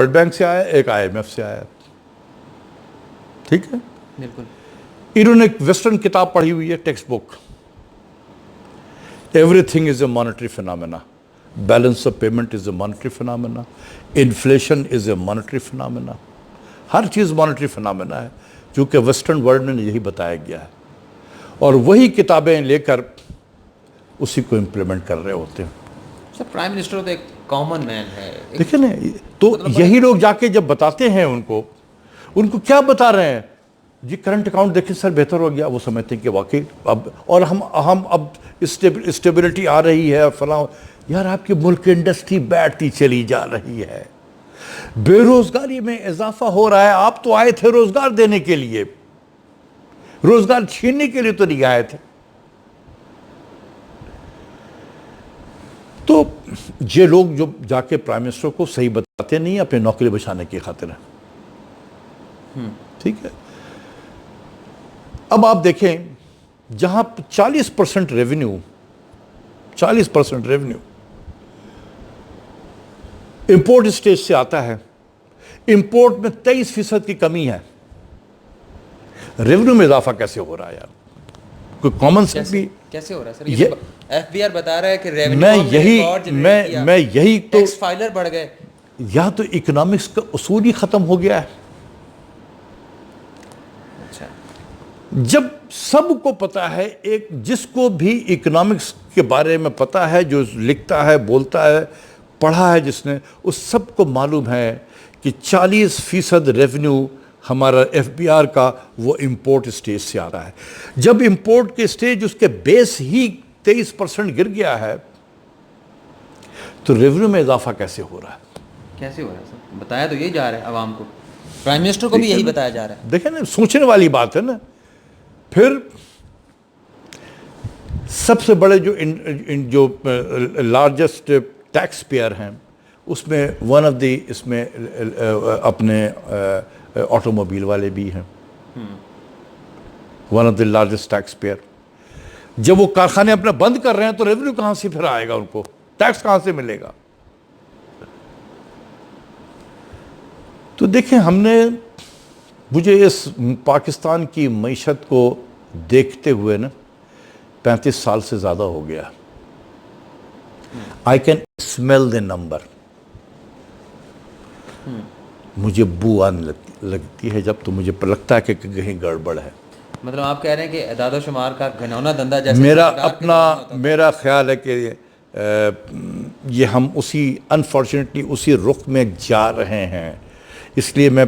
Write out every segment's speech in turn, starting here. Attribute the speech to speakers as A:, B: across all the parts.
A: World bank سے آیا, ایک IMF سے آیا. ٹھیک ہے,
B: بالکل.
A: انہوں نے ایک ویسٹرن کتاب پڑھی ہوئی ہے, textbook, everything is a monetary phenomena, balance of payment is a monetary phenomena, inflation is a monetary phenomena. ہر چیز مانیٹری فنامنا ہے, چونکہ ویسٹرن ورلڈ میں یہی بتایا گیا ہے, اور وہی کتابیں لے کر اسی کو امپلیمنٹ کر رہے ہوتے ہیں.
B: سر پرائم منسٹر تو ایک کامن مین ہے.
A: دیکھیں نا, تو یہی لوگ جا کے جب بتاتے ہیں ان کو کیا بتا رہے ہیں, جی کرنٹ اکاؤنٹ دیکھیں سر بہتر ہو گیا, وہ سمجھتے ہیں کہ واقعی اب, اور ہم اب اسٹیبلٹی آ رہی ہے فلاں. یار آپ کے ملک کی انڈسٹری بیٹھتی چلی جا رہی ہے, بے روزگاری میں اضافہ ہو رہا ہے. آپ تو آئے تھے روزگار دینے کے لیے, روزگار چھیننے کے لیے تو نہیں آئے تھے. تو یہ لوگ جو جا کے پرائم منسٹر کو صحیح بتاتے نہیں, اپنے نوکری بچانے کی خاطر ہے. ٹھیک ہے, اب آپ دیکھیں جہاں 40% ریونیو امپورٹ اسٹیج سے آتا ہے, امپورٹ میں 23% کی کمی ہے, ریونیو میں اضافہ کیسے ہو رہا ہے یار؟ کوئی کامن سینس بھی
B: کیسے ہو رہا ہے سر؟ یہ FBR بتا رہا ہے کہ ریونیو
A: میں یہی تو
B: ٹیکس فائلر بڑھ گئے.
A: یا تو اکنامکس کا اصول ہی ختم ہو گیا ہے.
B: اچھا,
A: جب سب کو پتا ہے, ایک جس کو بھی اکنامکس کے بارے میں پتا ہے, جو لکھتا ہے, بولتا ہے, پڑھا ہے جس نے, اس سب کو معلوم ہے کہ 40% ریونیو ہمارا FBR کا وہ امپورٹ اسٹیج سے آ رہا ہے. جب امپورٹ کے اسٹیج اس کے بیس ہی 23% گر گیا ہے, تو ریونیو میں اضافہ کیسے ہو رہا ہے؟
B: کیسے ہو رہا ہے سر؟ بتایا تو یہی جا رہا ہے عوام کو, پرائم منسٹر کو بھی یہی بتایا جا رہا ہے.
A: دیکھیں نا, سوچنے والی بات ہے نا. پھر سب سے بڑے جو لارجسٹ ٹیکس پیئر ہیں, اس میں ون آف دی اس میں اپنے آٹو موبائل والے بھی ہیں, one of the largest tax payer. جب وہ کارخانے اپنا بند کر رہے ہیں تو ریونیو کہاں سے پھر آئے گا, ان کو ٹیکس کہاں سے ملے گا؟ تو دیکھیں, مجھے اس پاکستان کی معیشت کو دیکھتے ہوئے نا 35 سال سے زیادہ ہو گیا. I can smell the number. مجھے بو آنے لگتی ہے جب, تو مجھے لگتا ہے کہ کہیں گڑبڑ ہے.
B: مطلب آپ کہہ رہے ہیں کہ اعداد و شمار کا گھنونا دھندا جیسے
A: میرا خیال ہے کہ یہ ہم انفارچونیٹلی اسی رخ میں جا رہے ہیں. اس لیے میں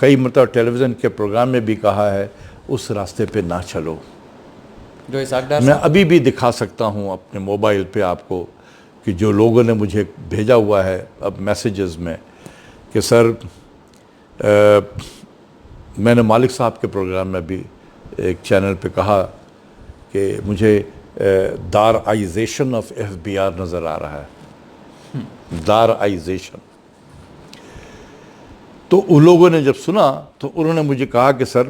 A: کئی مرتبہ ٹیلی ویژن کے پروگرام میں بھی کہا ہے, اس راستے پہ نہ چلو.
B: جو اسحاق ڈار
A: میں ابھی بھی دکھا سکتا ہوں اپنے موبائل پہ آپ کو کہ جو لوگوں نے مجھے بھیجا ہوا ہے اب میسیجز میں کہ سر میں نے مالک صاحب کے پروگرام میں بھی ایک چینل پہ کہا کہ مجھے دارائزیشن آف FBR نظر آ رہا ہے, دارائزیشن. تو ان لوگوں نے جب سنا تو انہوں نے مجھے کہا کہ سر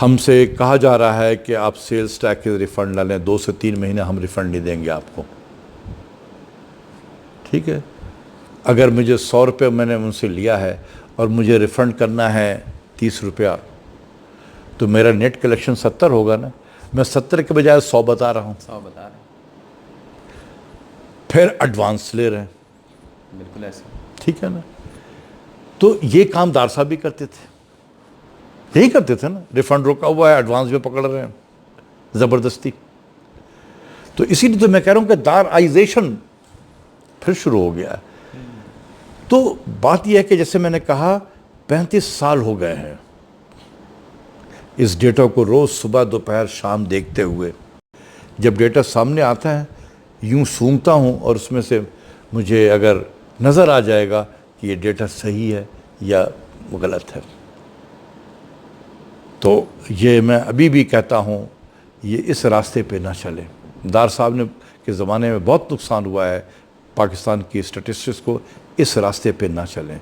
A: ہم سے کہا جا رہا ہے کہ آپ سیلز ٹیکس ریفنڈ نہ لیں, 2 سے 3 مہینے ہم ریفنڈ نہیں دیں گے آپ کو. ٹھیک ہے, اگر مجھے 100 روپے میں نے ان سے لیا ہے اور مجھے ریفنڈ کرنا ہے 30 روپیہ, تو میرا نیٹ کلیکشن 70 ہوگا نا. میں 70 کے بجائے 100 بتا رہا ہوں.
B: 100 بتا رہے ہیں.
A: پھر ایڈوانس لے رہے ہیں.
B: بالکل ایسے.
A: ٹھیک ہے نا. تو یہ کام دار صاحب بھی کرتے تھے, یہی کرتے تھے نا. ریفنڈ روکا ہوا ہے, ایڈوانس بھی پکڑ رہے ہیں زبردستی. تو اسی لیے تو میں کہہ رہا ہوں کہ دارائزیشن پھر شروع ہو گیا ہے. تو بات یہ ہے کہ جیسے میں نے کہا 35 سال ہو گئے ہیں اس ڈیٹا کو روز صبح دوپہر شام دیکھتے ہوئے. جب ڈیٹا سامنے آتا ہے یوں سونگتا ہوں, اور اس میں سے مجھے اگر نظر آ جائے گا کہ یہ ڈیٹا صحیح ہے یا غلط ہے, تو یہ میں ابھی بھی کہتا ہوں یہ اس راستے پہ نہ چلے. دار صاحب نے کے زمانے میں بہت نقصان ہوا ہے پاکستان کی اسٹیٹسٹکس کو, اس راستے پہ نہ چلیں.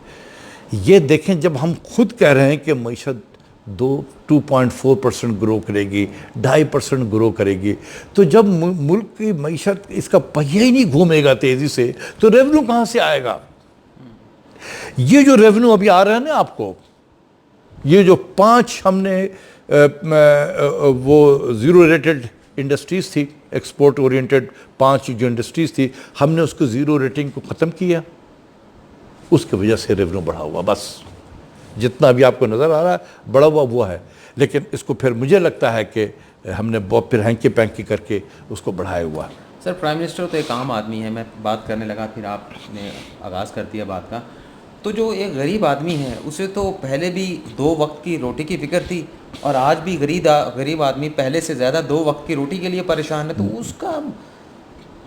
A: یہ دیکھیں, جب ہم خود کہہ رہے ہیں کہ معیشت 2.4% گرو کرے گی, 2.5% گرو کرے گی, تو جب ملک کی معیشت اس کا پہیہ ہی نہیں گھومے گا تیزی سے, تو ریونیو کہاں سے آئے گا؟ یہ جو ریونیو ابھی آ رہا ہے نا آپ کو، یہ جو 5 ہم نے وہ زیرو ریٹڈ انڈسٹریز تھی، ایکسپورٹ اورینٹڈ 5 جو انڈسٹریز تھی، ہم نے اس کو زیرو ریٹنگ کو ختم کیا، اس کی وجہ سے ریونیو بڑھا ہوا. بس جتنا بھی آپ کو نظر آ رہا ہے بڑا ہوا وہ ہے. لیکن اس کو پھر مجھے لگتا ہے کہ ہم نے بہت پھر ہینکی پینکی کر کے اس کو بڑھایا ہوا.
B: سر پرائم منسٹر تو ایک عام آدمی ہے، میں بات کرنے لگا پھر آپ نے آغاز کر دیا بات کا. تو جو ایک غریب آدمی ہے اسے تو پہلے بھی 2 وقت کی روٹی کی فکر تھی، اور آج بھی غریب آدمی پہلے سے زیادہ 2 وقت کی روٹی کے لیے پریشان ہے. تو اس کا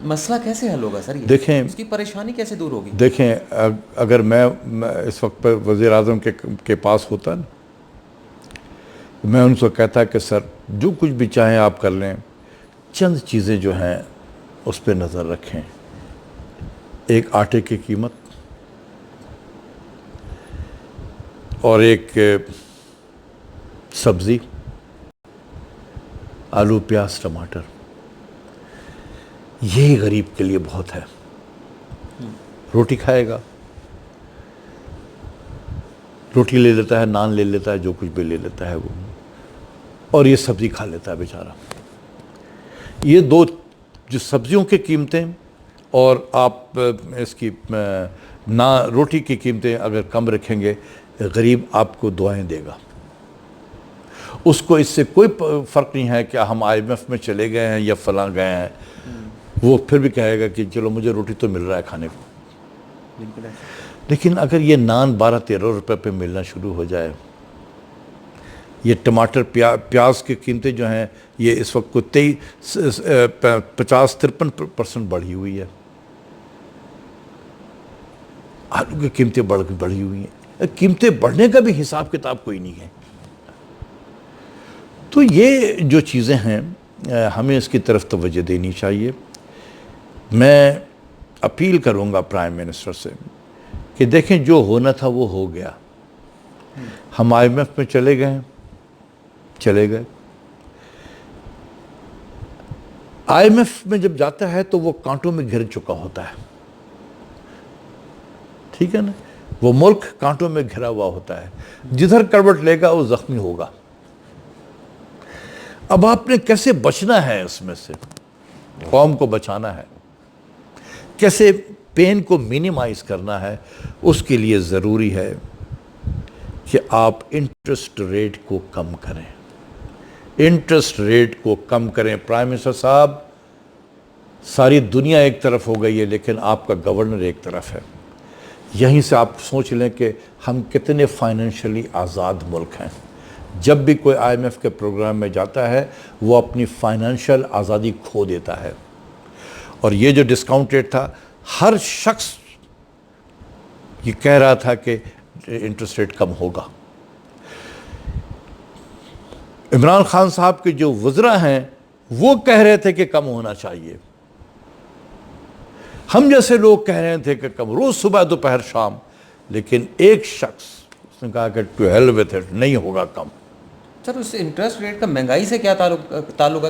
B: مسئلہ کیسے حل ہوگا سر؟ یہ
A: دیکھیں،
B: اس کی پریشانی کیسے دور ہوگی؟
A: دیکھیں اگر میں اس وقت پر وزیر اعظم کے پاس ہوتا نا، میں ان کو کہتا کہ سر جو کچھ بھی چاہیں آپ کر لیں، چند چیزیں جو ہیں اس پہ نظر رکھیں. ایک آٹے کی قیمت، اور ایک سبزی، آلو پیاز ٹماٹر، یہی غریب کے لیے بہت ہے. روٹی کھائے گا، روٹی لے لیتا ہے، نان لے لیتا ہے، جو کچھ بھی لے لیتا ہے وہ، اور یہ سبزی کھا لیتا ہے بیچارہ. یہ 2 جو سبزیوں کی قیمتیں اور آپ اس کی روٹی کی قیمتیں اگر کم رکھیں گے، غریب آپ کو دعائیں دے گا. اس کو اس سے کوئی فرق نہیں ہے کہ ہم IMF میں چلے گئے ہیں یا فلاں گئے ہیں، وہ پھر بھی کہے گا کہ چلو مجھے روٹی تو مل رہا ہے کھانے کو.
B: بالکل.
A: لیکن اگر یہ نان 12-13 روپے پہ ملنا شروع ہو جائے، یہ ٹماٹر پیاز کی قیمتیں جو ہیں یہ اس وقت کو 50-53% بڑھی ہوئی ہے. آلو کی قیمتیں بڑھی ہوئی ہیں. قیمتیں بڑھنے کا بھی حساب کتاب کوئی نہیں ہے. تو یہ جو چیزیں ہیں ہمیں اس کی طرف توجہ دینی چاہیے. میں اپیل کروں گا پرائم منسٹر سے کہ دیکھیں جو ہونا تھا وہ ہو گیا. ہم IMF میں چلے گئے. IMF میں جب جاتا ہے تو وہ کانٹوں میں گھر چکا ہوتا ہے. ٹھیک ہے نا، وہ ملک کانٹوں میں گھرا ہوا ہوتا ہے. جدھر کروٹ لے گا وہ زخمی ہوگا. اب آپ نے کیسے بچنا ہے، اس میں سے قوم کو بچانا ہے، کیسے پین کو مینیمائز کرنا ہے، اس کے لیے ضروری ہے کہ آپ انٹرسٹ ریٹ کو کم کریں. انٹرسٹ ریٹ کو کم کریں. پرائم منسٹر صاحب، ساری دنیا ایک طرف ہو گئی ہے لیکن آپ کا گورنر ایک طرف ہے. یہیں سے آپ سوچ لیں کہ ہم کتنے فائنینشلی آزاد ملک ہیں. جب بھی کوئی IMF کے پروگرام میں جاتا ہے وہ اپنی فائنینشل آزادی کھو دیتا ہے. اور یہ جو ڈسکاؤنٹ ریٹ تھا، ہر شخص یہ کہہ رہا تھا کہ انٹرسٹ ریٹ کم ہوگا. عمران خان صاحب کے جو وزراء ہیں وہ کہہ رہے تھے کہ کم ہونا چاہیے. ہم جیسے لوگ کہہ رہے تھے کہ کم، روز صبح دوپہر شام. لیکن ایک شخص اس نے کہا کہ ٹو ہیل وتھ اٹ، نہیں ہوگا کم.
B: سر اس انٹرسٹ ریٹ کا مہنگائی سے کیا تعلق ہے؟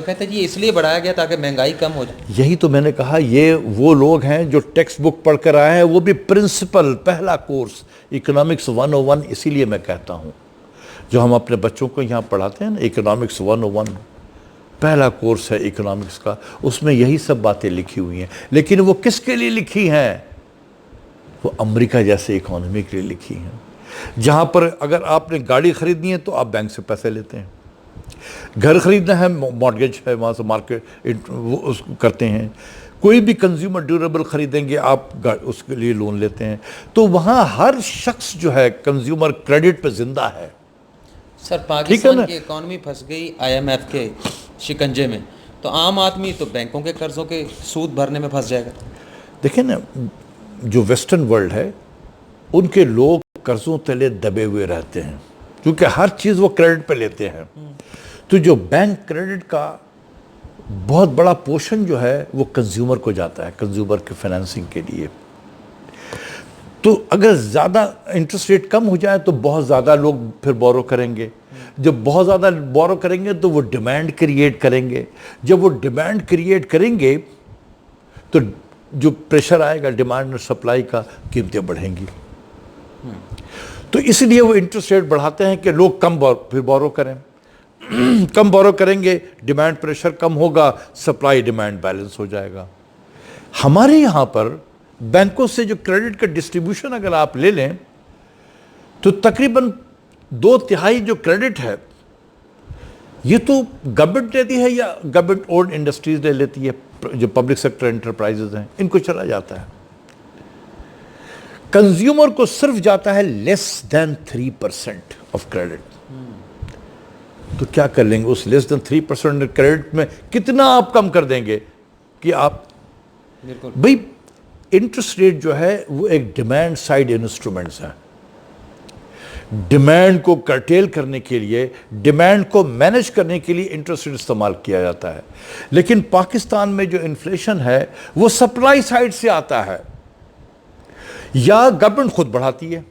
B: کہتے ہیں جی اس لیے بڑھایا گیا تاکہ مہنگائی کم ہو جائے.
A: یہی تو میں نے کہا، یہ وہ لوگ ہیں جو ٹیکسٹ بک پڑھ کر آئے ہیں، وہ بھی پرنسپل پہلا کورس اکنامکس 101. اسی لیے میں کہتا ہوں جو ہم اپنے بچوں کو یہاں پڑھاتے ہیں نا، اکنامکس 101 پہلا کورس ہے اکنامکس کا، اس میں یہی سب باتیں لکھی ہوئی ہیں. لیکن وہ کس کے لیے لکھی ہیں؟ وہ امریکہ جیسے اکانومی کے لیے لکھی ہیں، جہاں پر اگر آپ نے گاڑی خریدنی ہے تو آپ بینک سے پیسے لیتے ہیں، گھر خریدنا ہے مارگیج ہے وہاں سے مارکیٹ وہ اس کو کرتے ہیں، کوئی بھی کنزیومر ڈیوریبل خریدیں گے آپ اس کے لیے لون لیتے ہیں. تو وہاں ہر شخص جو ہے کنزیومر کریڈٹ پہ زندہ ہے.
B: سر پاکستان کی اکانومی پھنس گئی IMF کے شکنجے میں، تو عام آدمی تو بینکوں کے قرضوں کے سود بھرنے میں پھنس جائے گا.
A: دیکھیں نا، جو ویسٹرن ورلڈ ہے ان کے لوگ قرضوں تلے دبے ہوئے رہتے ہیں کیونکہ ہر چیز وہ کریڈٹ پہ لیتے ہیں. تو جو بینک کریڈٹ کا بہت بڑا پورشن جو ہے وہ کنزیومر کو جاتا ہے، کنزیومر کے فائنینسنگ کے لیے. تو اگر زیادہ انٹرسٹ ریٹ کم ہو جائے تو بہت زیادہ لوگ پھر بورو کریں گے. جب بہت زیادہ بورو کریں گے تو وہ ڈیمانڈ کریٹ کریں گے. جب وہ ڈیمانڈ کریٹ کریں گے تو جو پریشر آئے گا ڈیمانڈ اور سپلائی کا، قیمتیں بڑھیں گی. تو اس لیے وہ انٹرسٹ ریٹ بڑھاتے ہیں کہ لوگ کم پھر بورو کریں، کم بورو کریں گے، ڈیمانڈ پریشر کم ہوگا، سپلائی ڈیمانڈ بیلنس ہو جائے گا۔ ہمارے یہاں پر بینکوں سے جو کریڈٹ کا ڈسٹریبیوشن اگر آپ لے لیں تو تقریباً 2/3 جو کریڈٹ ہے یہ تو گورنمنٹ لیتی ہے یا گورنمنٹ اونڈ انڈسٹریز لے لیتی ہے، جو پبلک سیکٹر انٹرپرائزز ہیں ان کو چلا جاتا ہے۔ کنزیومر کو صرف جاتا ہے لیس دین 3% آف کریڈٹ۔ تو کیا کر لیں گے اس لیس دین 3% کریڈٹ میں کتنا آپ کم کر دیں گے کہ آپ
B: بالکل
A: بھئی انٹرسٹ ریٹ جو ہے وہ ایک ڈیمانڈ سائیڈ انسٹرومنٹس ہیں۔ ڈیمانڈ کو کرٹیل کرنے کے لیے، ڈیمانڈ کو مینج کرنے کے لیے انٹرسٹ ریٹ استعمال کیا جاتا ہے، لیکن پاکستان میں جو انفلیشن ہے وہ سپلائی سائیڈ سے آتا ہے، یا گورنمنٹ خود بڑھاتی ہے